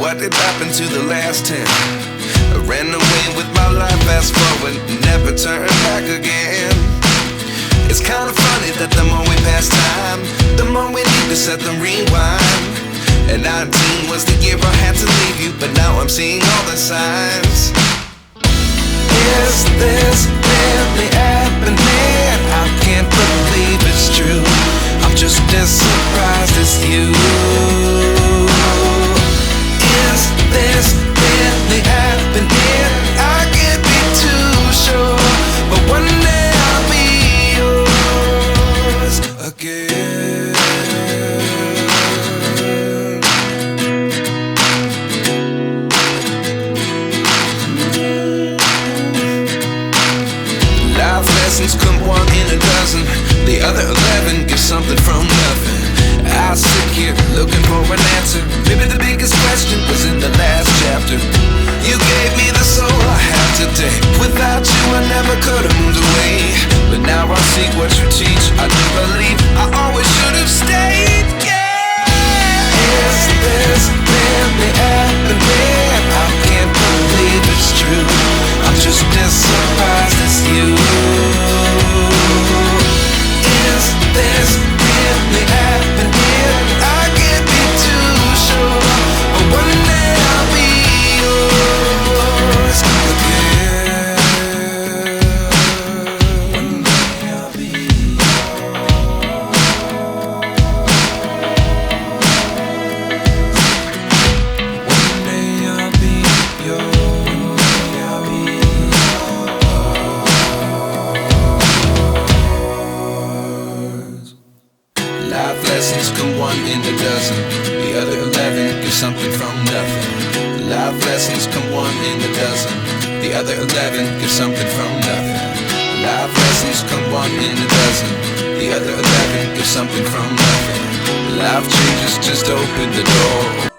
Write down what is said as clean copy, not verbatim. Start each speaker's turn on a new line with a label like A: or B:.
A: what did happen to the last 10? I ran away with my life, fast forward, never turn back again. It's kind of funny that the more we pass time, the more we need to set them rewind. And 19 was the year I had to leave you, but now I'm seeing all the signs. Is this really happening? I can't believe it's true. I'm just as surprised as you. Is this really happening? I can't be too sure, but one day I'll be yours again. Life lessons come one in a dozen. The other 11 get something from nothing. I sit here looking for an answer. Maybe the biggest question was in the last chapter. You gave me the soul I have today. Without you I never could have moved away. But now I see what you teach. I do believe I always should have stayed. Yeah. Is this really happening? I can't believe it's true. I'm just as surprised as you. Is this really happening? I can't be too sure, but one day I'll be yours again. One day I'll be yours. One day I'll be yours. One day I'll be yours. Life lessons come one in a dozen. The other 11 give something from nothing. Life lessons come one in a dozen. The other 11 give something from nothing. Life lessons come one in a dozen. The other 11 give something from nothing. Life changes just open the door.